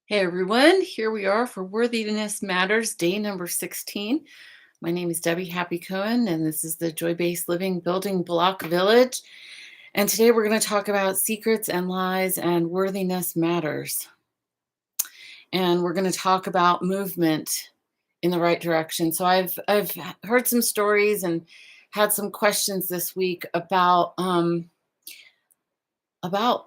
Hey everyone, here we are for Worthiness Matters, day number 16. My name is Debbie Happy Cohen, and this is the Joy Based Living Building Block Village. And today we're going to talk about secrets and lies and worthiness matters. And we're going to talk about movement in the right direction. So I've heard some stories and had some questions this week about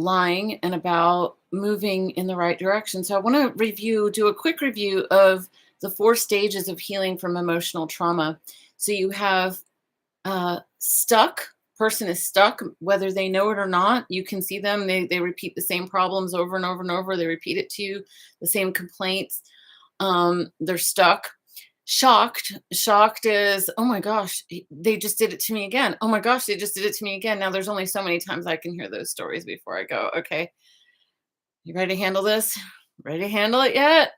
lying and about moving in the right direction. So I want to do a quick review of the four stages of healing from emotional trauma. So you have stuck. Person is stuck, whether they know it or not. You can see them. They repeat the same problems over and over and over. They repeat it to you, the same complaints. They're stuck. Shocked is, oh my gosh, they just did it to me again. Oh my gosh, they just did it to me again. Now there's only so many times I can hear those stories before I go, okay, you ready to handle this? Ready to handle it yet?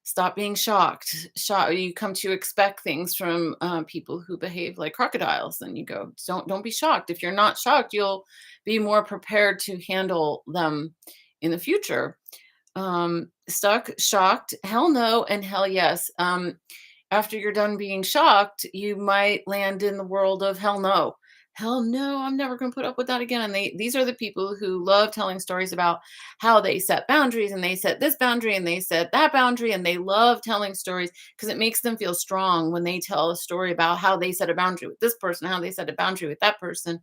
Stop being shocked. You come to expect things from people who behave like crocodiles. And you go, don't be shocked. If you're not shocked, you'll be more prepared to handle them in the future. Stuck, shocked, hell no, and hell yes. After you're done being shocked, you might land in the world of hell no. Hell no, I'm never going to put up with that again. And these are the people who love telling stories about how they set boundaries and they set this boundary and they set that boundary. And they love telling stories because it makes them feel strong when they tell a story about how they set a boundary with this person, how they set a boundary with that person.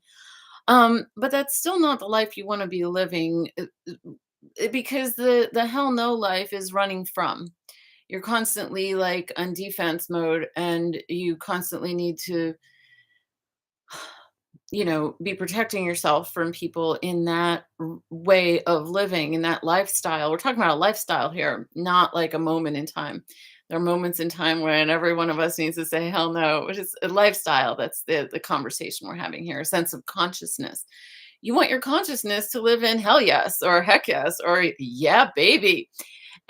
But that's still not the life you want to be living because the hell no life is running from. You're constantly like on defense mode and you constantly need to, be protecting yourself from people in that way of living, in that lifestyle. We're talking about a lifestyle here, not like a moment in time. There are moments in time when every one of us needs to say hell no, which is a lifestyle. That's the conversation we're having here, a sense of consciousness. You want your consciousness to live in hell yes or heck yes or yeah, baby.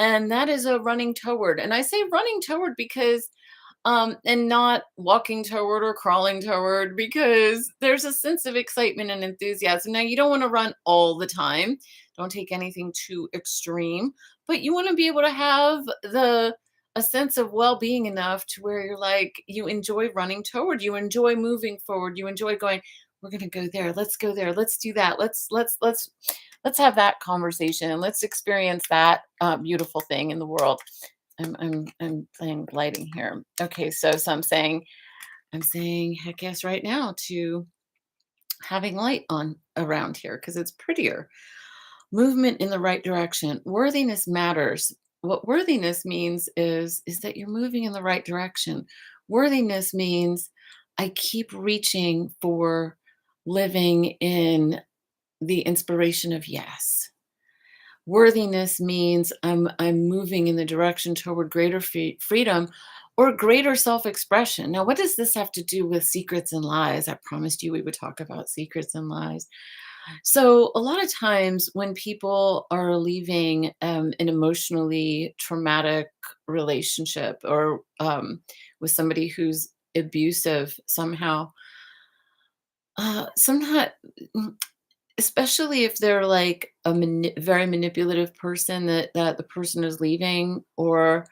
And that is a running toward. And I say running toward because and not walking toward or crawling toward because there's a sense of excitement and enthusiasm. Now, you don't want to run all the time. Don't take anything too extreme, but you want to be able to have a sense of well-being enough to where you're like you enjoy running toward, you enjoy moving forward, you enjoy going, we're going to go there. Let's go there. Let's do that. Let's have that conversation. Let's experience that beautiful thing in the world. I'm playing lighting here. Okay, so I'm saying heck yes right now to having light on around here because it's prettier. Movement in the right direction. Worthiness matters. What worthiness means is that you're moving in the right direction. Worthiness means I keep reaching for living in the inspiration of yes. Worthiness means I'm moving in the direction toward greater freedom or greater self-expression. Now, what does this have to do with secrets and lies? I promised you we would talk about secrets and lies. So, a lot of times when people are leaving an emotionally traumatic relationship or with somebody who's abusive somehow, sometimes especially if they're like a very manipulative person that the person is leaving or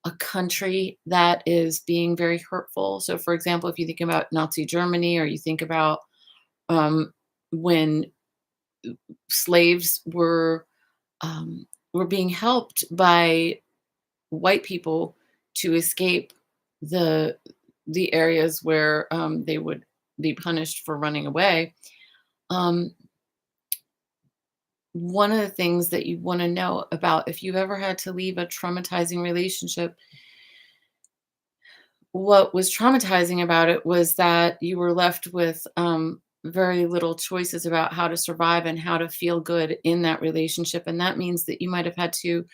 a country that is being very hurtful. So, for example, if you think about Nazi Germany or you think about when slaves were being helped by white people to escape the the areas where they would be punished for running away. Um, One of the things that you want to know about if you've ever had to leave a traumatizing relationship, what was traumatizing about it was that you were left with very little choices about how to survive and how to feel good in that relationship. And that means that you might have had to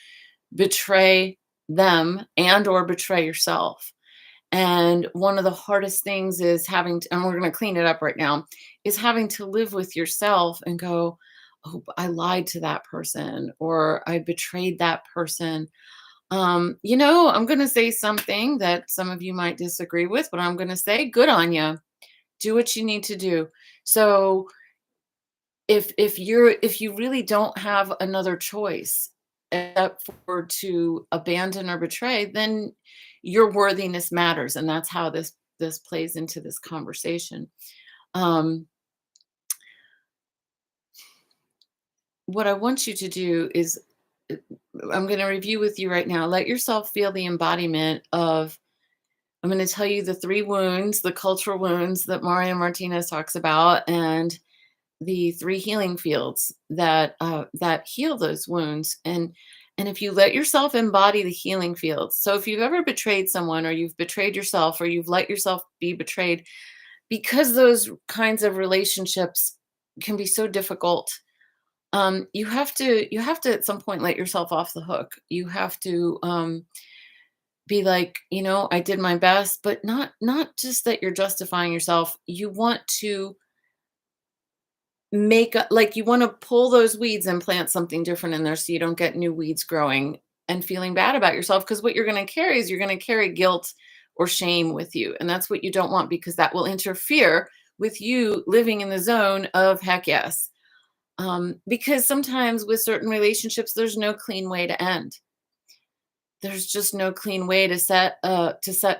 betray them and or betray yourself. And one of the hardest things is having to, and we're going to clean it up right now, is having to live with yourself and go, oh, I lied to that person or I betrayed that person. I'm going to say something that some of you might disagree with, but I'm going to say, good on you. Do what you need to do. So if you really don't have another choice except for to abandon or betray, then your worthiness matters, and that's how this plays into this conversation. Um, what I want you to do is, uh, I'm going to review with you right now. Let yourself feel the embodiment of. I'm going to tell you the three wounds, the cultural wounds that Maria Martinez talks about, and the three healing fields that heal those wounds. And if you let yourself embody the healing fields, so if you've ever betrayed someone, or you've betrayed yourself, or you've let yourself be betrayed, because those kinds of relationships can be so difficult, you have to at some point let yourself off the hook. You have to be like, I did my best, but not just that you're justifying yourself. You want to like, you want to pull those weeds and plant something different in there, so you don't get new weeds growing and feeling bad about yourself, because what you're going to carry is, you're going to carry guilt or shame with you, and that's what you don't want, because that will interfere with you living in the zone of heck yes. Because sometimes with certain relationships, there's no clean way to end. There's just no clean way to set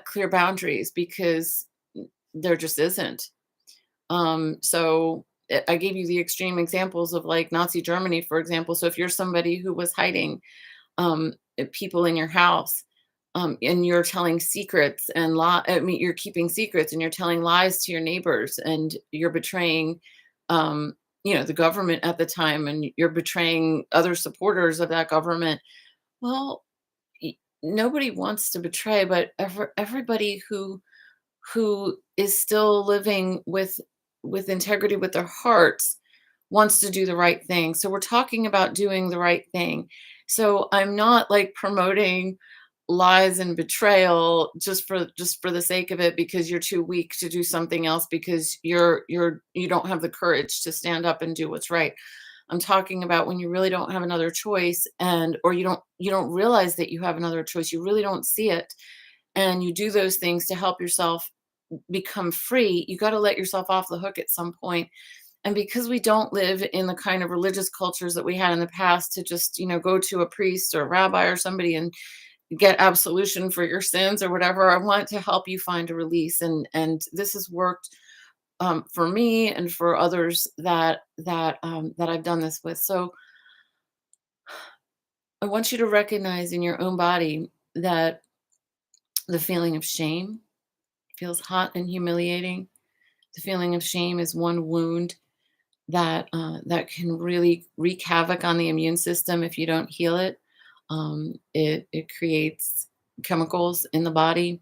clear boundaries, because there just isn't. I gave you the extreme examples of, like, Nazi Germany, for example. So if you're somebody who was hiding people in your house, and you're telling secrets and I mean, you're keeping secrets, and you're telling lies to your neighbors, and you're betraying, the government at the time, and you're betraying other supporters of that government. Well, nobody wants to betray, but everybody who is still living with integrity with their hearts wants to do the right thing. So we're talking about doing the right thing. So I'm not, like, promoting lies and betrayal just for the sake of it, because you're too weak to do something else, because you don't have the courage to stand up and do what's right. I'm talking about when you really don't have another choice, or you don't realize that you have another choice. You really don't see it, and you do those things to help yourself become free. You got to let yourself off the hook at some point. And because we don't live in the kind of religious cultures that we had in the past, to just, go to a priest or a rabbi or somebody and get absolution for your sins or whatever, I want to help you find a release. And this has worked, for me and for others that I've done this with. So I want you to recognize in your own body that the feeling of shame feels hot and humiliating. The feeling of shame is one wound that can really wreak havoc on the immune system if you don't heal it. It creates chemicals in the body,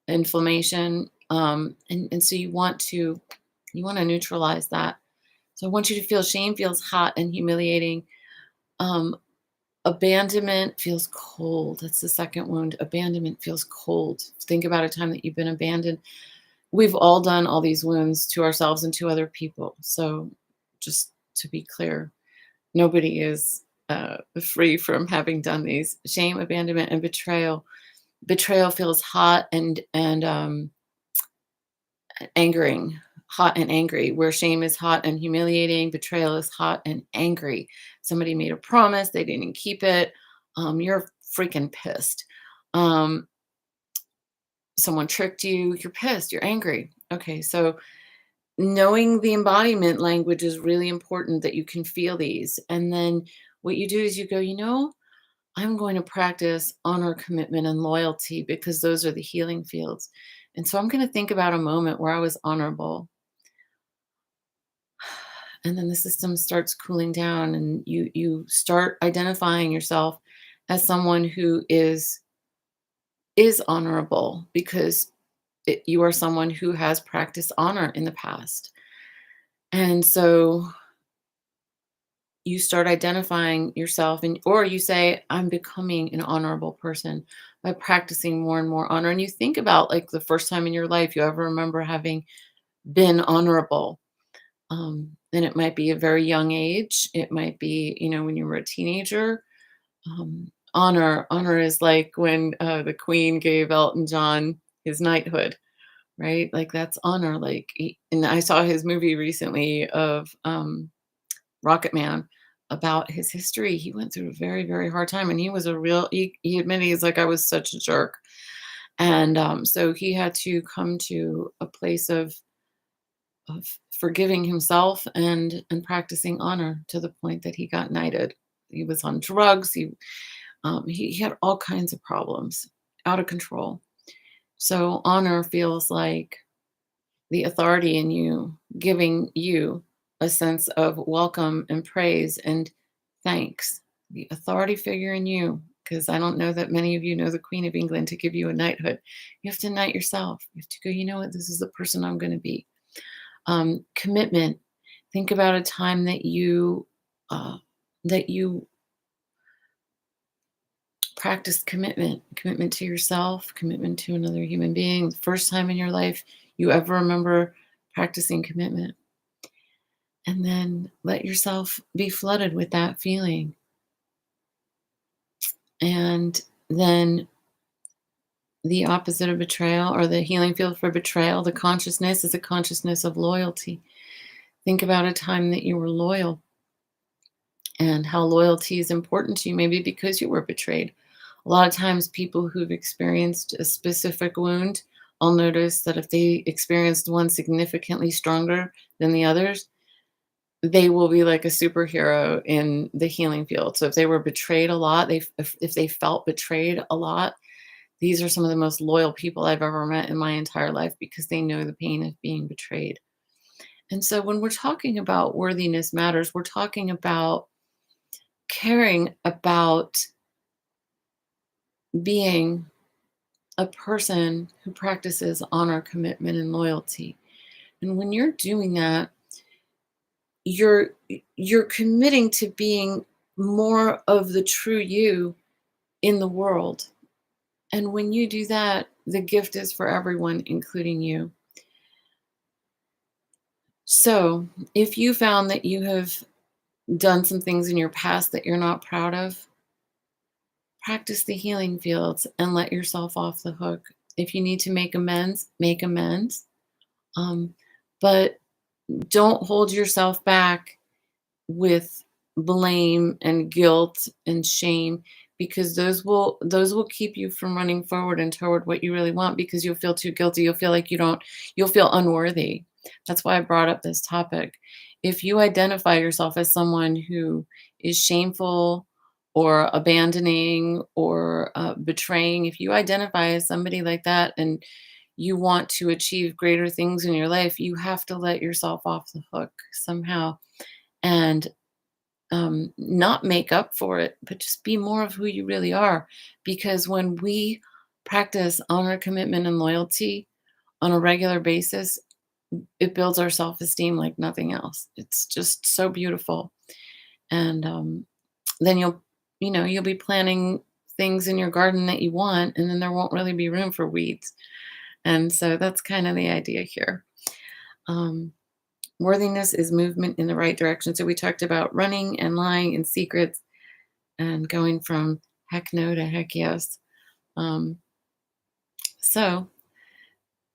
inflammation, and so you want to neutralize that. So I want you to feel shame feels hot and humiliating. Um, Abandonment feels cold. That's the second wound. Abandonment feels cold. Think about a time that you've been abandoned. We've all done all these wounds to ourselves and to other people. So just to be clear, nobody is free from having done these. Shame, abandonment, and betrayal. Betrayal feels hot and angering, hot and angry. Where shame is hot and humiliating, betrayal is hot and angry. Somebody made a promise, they didn't keep it. You're freaking pissed. Um, Someone tricked you, you're pissed, you're angry. Okay, so knowing the embodiment language is really important, that you can feel these. And then what you do is you go, I'm going to practice honor, commitment, and loyalty, because those are the healing fields. And so I'm going to think about a moment where I was honorable. And then the system starts cooling down, and you start identifying yourself as someone who is honorable, because you are someone who has practiced honor in the past. And so you start identifying yourself, or you say, I'm becoming an honorable person by practicing more and more honor. And you think about, like, the first time in your life you ever remember having been honorable. And it might be a very young age. It might be, when you were a teenager. Honor is like when the Queen gave Elton John his knighthood, right? Like, that's honor. Like, and I saw his movie recently of Rocket Man. about his history. He went through a very, very hard time, and he was a real he admitted, he's like, "I was such a jerk." And, so he had to come to a place of forgiving himself and practicing honor to the point that he got knighted. He was on drugs, he had all kinds of problems, out of control. So honor feels like the authority in you giving you a sense of welcome and praise and thanks. The authority figure in you, because I don't know that many of you know the Queen of England to give you a knighthood. You have to knight yourself. You have to go, you know what, this is the person I'm going to be. Commitment. Think about a time uh, that you practiced commitment to yourself, commitment to another human being. The first time in your life you ever remember practicing commitment. And then let yourself be flooded with that feeling. And then the opposite of betrayal, or the healing field for betrayal, the consciousness is a consciousness of loyalty. Think about a time that you were loyal and how loyalty is important to you, maybe because you were betrayed. A lot of times, people who've experienced a specific wound, I'll notice that if they experienced one significantly stronger than the others, they will be like a superhero in the healing field. So if they were betrayed a lot, if they felt betrayed a lot, these are some of the most loyal people I've ever met in my entire life because they know the pain of being betrayed. And so when we're talking about worthiness matters, we're talking about caring about being a person who practices honor, commitment, and loyalty. And when you're doing that, you're you're committing to being more of the true you in the world. And when you do that, the gift is for everyone, including you. So, if you found that you have done some things in your past that you're not proud of, practice the healing fields and let yourself off the hook. If you need to make amends, make amends. Um, but don't hold yourself back with blame and guilt and shame, because those will keep you from running forward and toward what you really want, because you'll feel too guilty. You'll feel like you'll feel unworthy. That's why I brought up this topic. If you identify yourself as someone who is shameful or abandoning or betraying, if you identify as somebody like that and you want to achieve greater things in your life, you have to let yourself off the hook somehow, and not make up for it, but just be more of who you really are. Because when we practice honor, commitment, and loyalty on a regular basis, it builds our self esteem like nothing else. It's just so beautiful. And then you'll be planting things in your garden that you want, and then there won't really be room for weeds. And so that's kind of the idea here. Um, Worthiness is movement in the right direction. So we talked about running and lying and secrets and going from heck no to heck yes. Um, so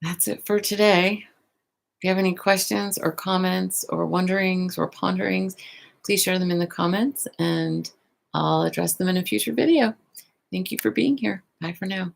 that's it for today. If you have any questions or comments or wonderings or ponderings, please share them in the comments and I'll address them in a future video. Thank you for being here. Bye for now.